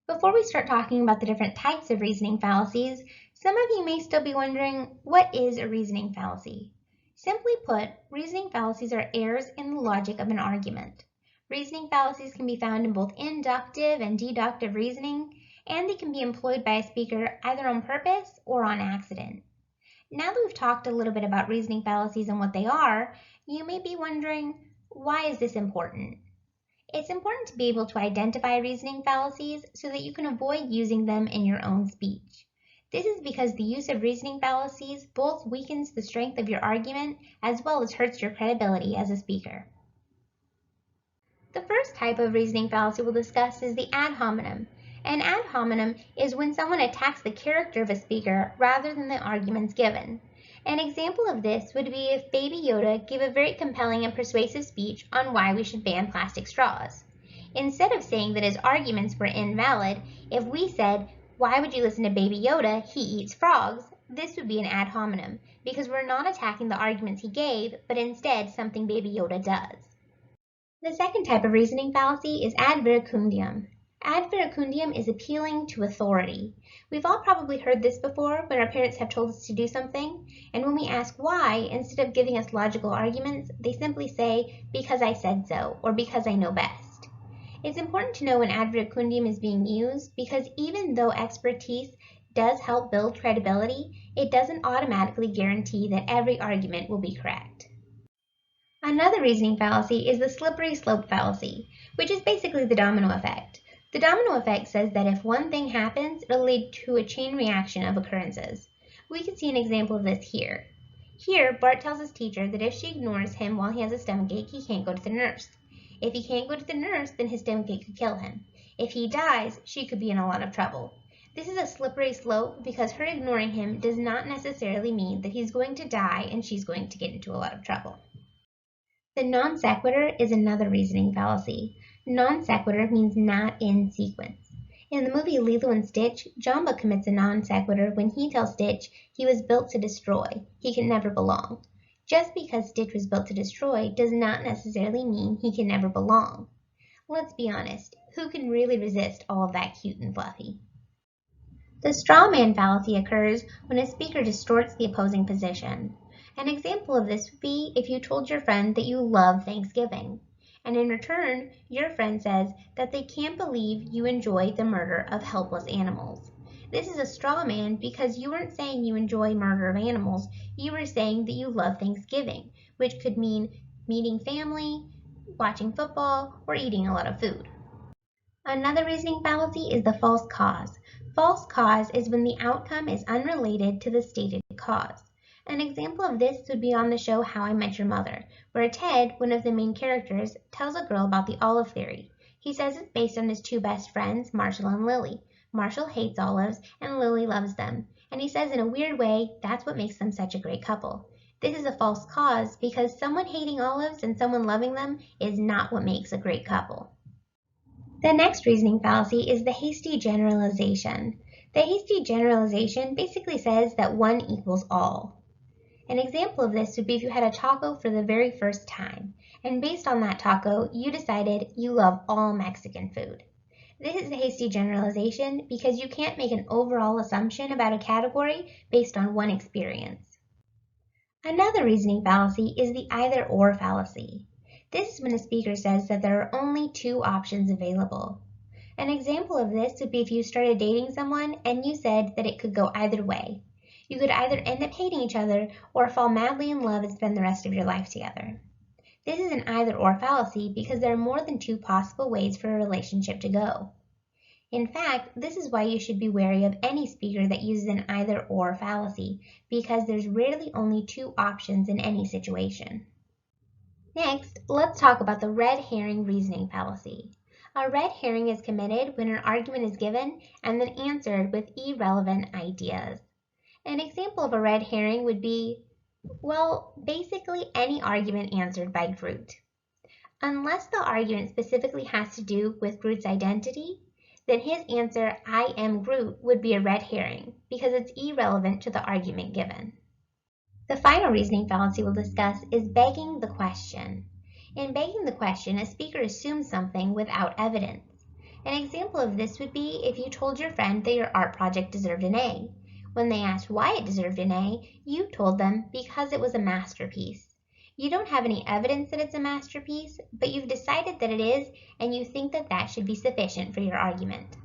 Before we start talking about the different types of reasoning fallacies, some of you may still be wondering, what is a reasoning fallacy? Simply put, reasoning fallacies are errors in the logic of an argument. Reasoning fallacies can be found in both inductive and deductive reasoning, and they can be employed by a speaker either on purpose or on accident. Now that we've talked a little bit about reasoning fallacies and what they are, you may be wondering, why is this important? It's important to be able to identify reasoning fallacies so that you can avoid using them in your own speech. This is because the use of reasoning fallacies both weakens the strength of your argument as well as hurts your credibility as a speaker. The first type of reasoning fallacy we'll discuss is the ad hominem. An ad hominem is when someone attacks the character of a speaker rather than the arguments given. An example of this would be if Baby Yoda gave a very compelling and persuasive speech on why we should ban plastic straws. Instead of saying that his arguments were invalid, if we said, "Why would you listen to Baby Yoda? He eats frogs," this would be an ad hominem, because we're not attacking the arguments he gave, but instead something Baby Yoda does. The second type of reasoning fallacy is ad verecundium. Ad verecundium is appealing to authority. We've all probably heard this before when our parents have told us to do something, and when we ask why, instead of giving us logical arguments, they simply say, "because I said so," or "because I know best." It's important to know when ad verecundium is being used because even though expertise does help build credibility, it doesn't automatically guarantee that every argument will be correct. Another reasoning fallacy is the slippery slope fallacy, which is basically the domino effect. The domino effect says that if one thing happens, it'll lead to a chain reaction of occurrences. We can see an example of this here. Here, Bart tells his teacher that if she ignores him while he has a stomachache, he can't go to the nurse. If he can't go to the nurse, then his stomachache could kill him. If he dies, she could be in a lot of trouble. This is a slippery slope because her ignoring him does not necessarily mean that he's going to die and she's going to get into a lot of trouble. The non sequitur is another reasoning fallacy. Non sequitur means not in sequence. In the movie Lilo and Stitch, Jumbo commits a non sequitur when he tells Stitch he was built to destroy, he can never belong. Just because Stitch was built to destroy does not necessarily mean he can never belong. Let's be honest, who can really resist all of that cute and fluffy? The straw man fallacy occurs when a speaker distorts the opposing position. An example of this would be if you told your friend that you love Thanksgiving, and in return, your friend says that they can't believe you enjoy the murder of helpless animals. This is a straw man because you weren't saying you enjoy murder of animals, you were saying that you love Thanksgiving, which could mean meeting family, watching football, or eating a lot of food. Another reasoning fallacy is the false cause. False cause is when the outcome is unrelated to the stated cause. An example of this would be on the show How I Met Your Mother, where Ted, one of the main characters, tells a girl about the olive theory. He says it's based on his two best friends, Marshall and Lily. Marshall hates olives, and Lily loves them. And he says in a weird way, that's what makes them such a great couple. This is a false cause because someone hating olives and someone loving them is not what makes a great couple. The next reasoning fallacy is the hasty generalization. The hasty generalization basically says that one equals all. An example of this would be if you had a taco for the very first time, and based on that taco, you decided you love all Mexican food. This is a hasty generalization because you can't make an overall assumption about a category based on one experience. Another reasoning fallacy is the either-or fallacy. This is when a speaker says that there are only two options available. An example of this would be if you started dating someone and you said that it could go either way. You could either end up hating each other or fall madly in love and spend the rest of your life together. This is an either-or fallacy because there are more than two possible ways for a relationship to go. In fact, this is why you should be wary of any speaker that uses an either-or fallacy, because there's rarely only two options in any situation. Next, let's talk about the red herring reasoning fallacy. A red herring is committed when an argument is given and then answered with irrelevant ideas. An example of a red herring would be, well, basically any argument answered by Groot. Unless the argument specifically has to do with Groot's identity, then his answer, "I am Groot," would be a red herring because it's irrelevant to the argument given. The final reasoning fallacy we'll discuss is begging the question. In begging the question, a speaker assumes something without evidence. An example of this would be if you told your friend that your art project deserved an A. When they asked why it deserved an A, you told them because it was a masterpiece. You don't have any evidence that it's a masterpiece, but you've decided that it is, and you think that that should be sufficient for your argument.